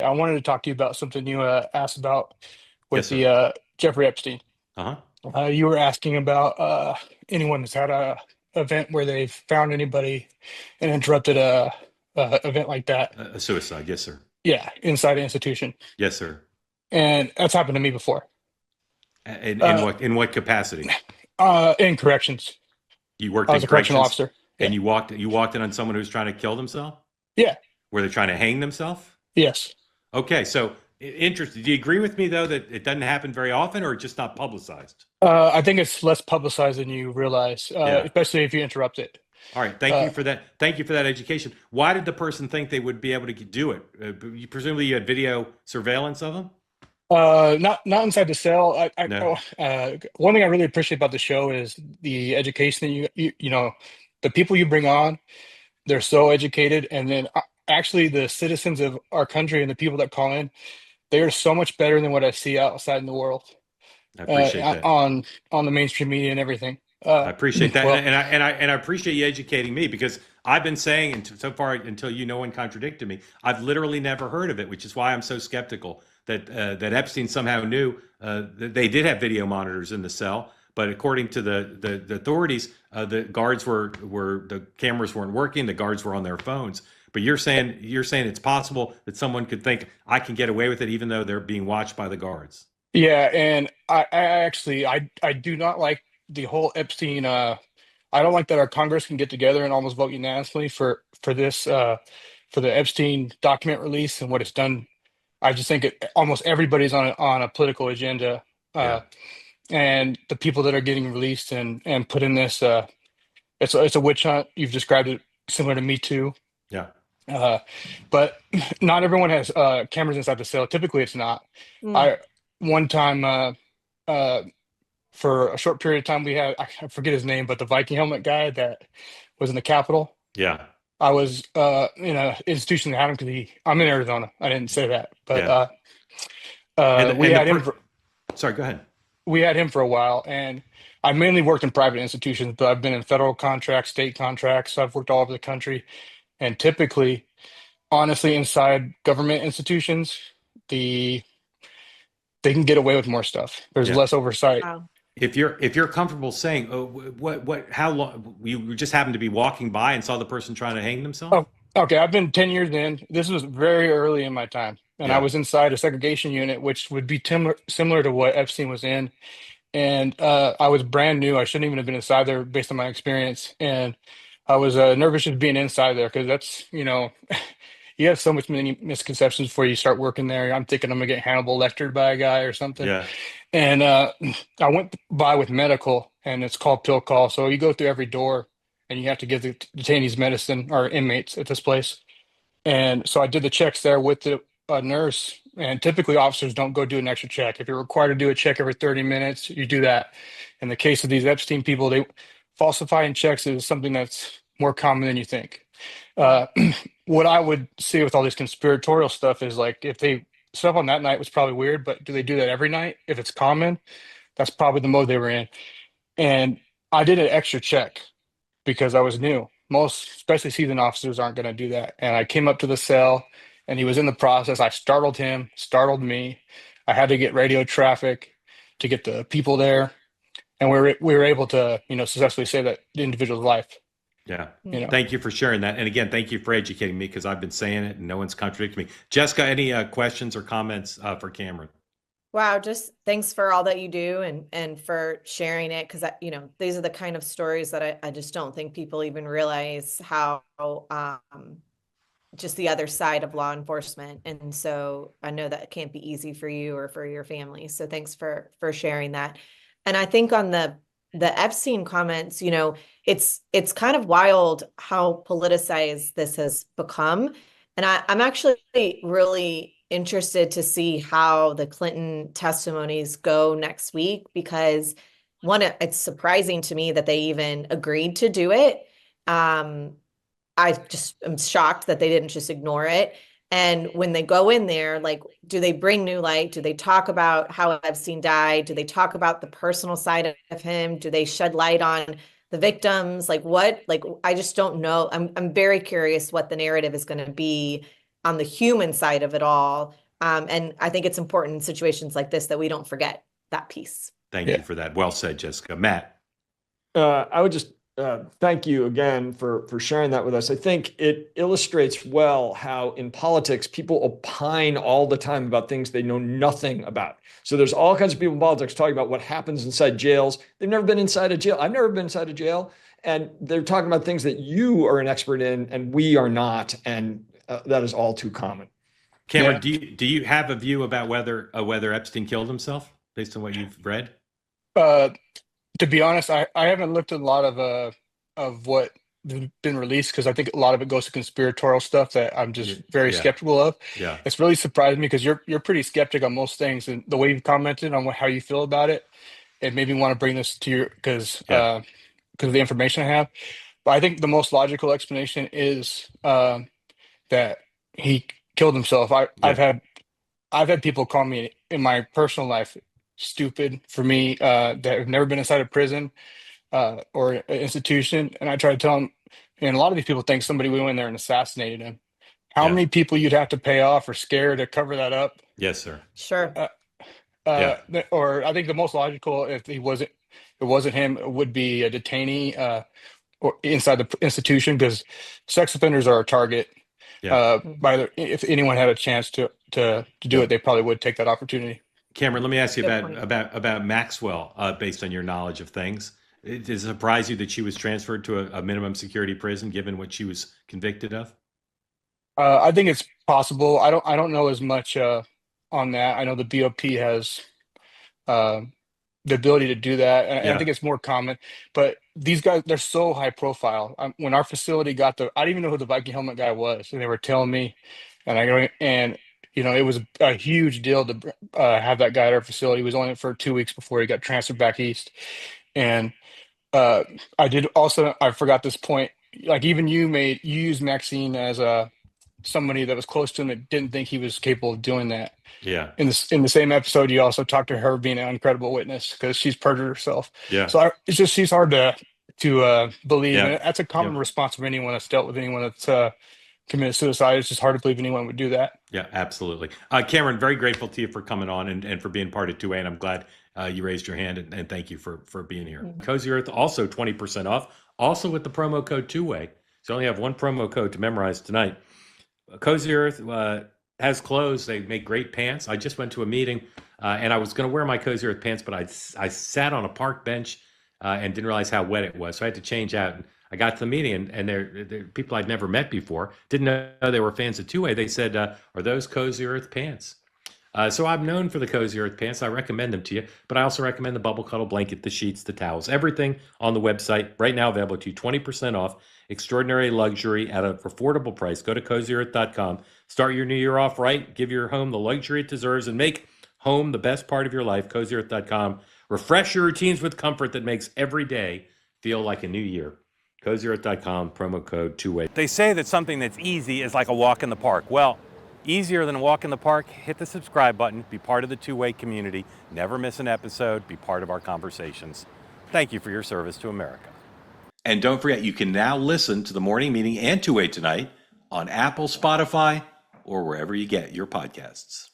I wanted to talk to you about something you asked about Yes, with sir. the Jeffrey Epstein. Uh-huh. You were asking about anyone that's had a event where they've found anybody and interrupted a event like that. A suicide. Yes, sir. Yeah, inside an institution, Yes, sir. and that's happened to me before. In Uh, what capacity? in corrections, You worked I in was a correctional corrections officer. and Yeah, you walked in on someone who was trying to kill themselves? yeah, Were they trying to hang themselves? yes. Okay, so interesting. Do you agree with me though that it doesn't happen very often or just not publicized? I think it's less publicized than you realize, Yeah. especially if you interrupt it. All right. Thank Uh, you for that. Thank you for that education. Why did the person think they would be able to do it? Presumably you had video surveillance of them? not inside the cell. No. One thing I really appreciate about the show is the education that the people you bring on, they're so educated, and then actually the citizens of our country and the people that call in, they are so much better than what I see outside in the world, I appreciate that. on the mainstream media and everything. I appreciate that, Well, and I appreciate you educating me because I've been saying so far until no one contradicted me. I've literally never heard of it, which is why I'm so skeptical that Epstein somehow knew that they did have video monitors in the cell. But according to the authorities, the guards were the cameras weren't working. The guards were on their phones. But you're saying it's possible that someone could think I can get away with it even though they're being watched by the guards. yeah, and I do not like the whole Epstein. I don't like that our Congress can get together and almost vote unanimously for this for the Epstein document release and what it's done. I just think almost everybody's on a political agenda, Yeah, uh, and the people that are getting released and put in this, it's a witch hunt. You've described it similar to Me Too, yeah. uh, but not everyone has cameras inside the cell. Typically, it's not. Mm. I one time uh, for a short period of time we had I forget his name, but the Viking helmet guy that was in the Capitol. Yeah, I was in a institution that had him because I'm in Arizona. I didn't say that, but yeah. And we and the had him per for sorry, go ahead. a while, and I mainly worked in private institutions, but I've been in federal contracts, state contracts. So I've worked all over the country, and typically, honestly, inside government institutions, the they can get away with more stuff. There's Yeah. less oversight. Wow. If you're comfortable saying, oh, how long you just happened to be walking by and saw the person trying to hang themselves? Oh, okay. I've been 10 years in. This was very early in my time, and I Yeah, was inside a segregation unit, which would be similar to what Epstein was in. And I was brand new. I shouldn't even have been inside there based on my experience. And I was nervous just being inside there because that's, you have so much many misconceptions before you start working there. I'm thinking I'm gonna get Hannibal lectured by a guy or something. yeah, And I went by with medical, and it's called pill call. So you go through every door, and you have to give the detainees medicine or inmates at this place. And so I did the checks there with the nurse. And typically, officers don't go do an extra check. If you're required to do a check every 30 minutes, you do that. In the case of these Epstein people, they falsifying checks is something that's more common than you think. Mm. Uh, what I would see with all this conspiratorial stuff is like if they stuff on that night was probably weird, but do they do that every night? If it's common, that's probably the mode they were in. And I did an extra check because I was new. Most, especially seasoned officers, aren't going to do that. And I came up to the cell, and he was in the process. I startled him, startled me. I had to get radio traffic to get the people there, and we were able to, successfully save that individual's life. yeah. You know, Thank you for sharing that. And again, thank you for educating me because I've been saying it and no one's contradicted me. Jessica, any questions or comments for Cameron? Wow, just thanks for all that you do and for sharing it because these are the kind of stories that I just don't think people even realize how just the other side of law enforcement. And so I know that can't be easy for you or for your family. So thanks for sharing that. And I think on the Epstein comments, it's kind of wild how politicized this has become. And I'm actually really interested to see how the Clinton testimonies go next week because one, it's surprising to me that they even agreed to do it. I just am shocked that they didn't just ignore it. And when they go in there, like, do they bring new light? Do they talk about how Epstein died? Do they talk about the personal side of him? Do they shed light on the victims? Like what? Like, I just don't know. I'm very curious what the narrative is going to be on the human side of it all. And I think it's important in situations like this that we don't forget that piece. Thank you for that. Well said, Jessica. Matt. I would just thank you again for sharing that with us. I think it illustrates well how in politics people opine all the time about things they know nothing about. So there's all kinds of people in politics talking about what happens inside jails. They've never been inside a jail. I've never been inside a jail, and they're talking about things that you are an expert in and we are not, and that is all too common. Cameron, do you have a view about whether Epstein killed himself based on what you've read? To be honest, I haven't looked at a lot of what been released because I think a lot of it goes to conspiratorial stuff that I'm just very skeptical of. Yeah. It's really surprised me because you're pretty skeptic on most things, and the way you've commented on how you feel about it, it made me want to bring this to your because of the information I have. But I think the most logical explanation is that he killed himself. I've had people call me in my personal life stupid for me that have never been inside a prison or an institution, and I try to tell them. And a lot of these people think somebody went in there and assassinated him. How many people you'd have to pay off or scare to cover that up? Yes, sir. Sure. Or I think the most logical, if it wasn't him, it would be a detainee or inside the institution, because sex offenders are a target. If anyone had a chance to do it, they probably would take that opportunity. Cameron, let me ask you about Maxwell, based on your knowledge of things. Does it surprise you that she was transferred to a minimum security prison, given what she was convicted of? I think it's possible. I don't know as much on that. I know the BOP has the ability to do that, and I think it's more common. But these guys, they're so high profile. When our facility got I didn't even know who the Viking helmet guy was, and they were telling me, and it was a huge deal to have that guy at our facility. He was only for 2 weeks before he got transferred back east. And I forgot this point. Like, even you used Maxine as somebody that was close to him that didn't think he was capable of doing that. Yeah. In the same episode, you also talked to her being an incredible witness because she's perjured herself. Yeah. So she's hard to believe. Yeah. And that's a common response from anyone that's dealt with anyone that's committed suicide. It's just hard to believe anyone would do that. Yeah, absolutely. Cameron, very grateful to you for coming on and for being part of 2A, and I'm glad you raised your hand, and thank you for being here. Mm-hmm. Cozy Earth, also 20% off, also with the promo code 2A. So you only have one promo code to memorize tonight. Cozy Earth has clothes. They make great pants. I just went to a meeting, and I was going to wear my Cozy Earth pants, but I sat on a park bench and didn't realize how wet it was, so I had to change out. And I got to the meeting, and they're people I'd never met before. Didn't know they were fans of 2A. They said, "Are those Cozy Earth pants?" So I'm known for the Cozy Earth pants. I recommend them to you, but I also recommend the bubble cuddle blanket, the sheets, the towels, everything on the website right now available to you, 20% off. Extraordinary luxury at an affordable price. Go to CozyEarth.com. Start your new year off right. Give your home the luxury it deserves and make home the best part of your life. CozyEarth.com. Refresh your routines with comfort that makes every day feel like a new year. CozyEarth.com, promo code 2A. They say that something that's easy is like a walk in the park. Well, easier than a walk in the park, hit the subscribe button, be part of the 2A community, never miss an episode, be part of our conversations. Thank you for your service to America. And don't forget, you can now listen to the morning meeting and 2A tonight on Apple, Spotify, or wherever you get your podcasts.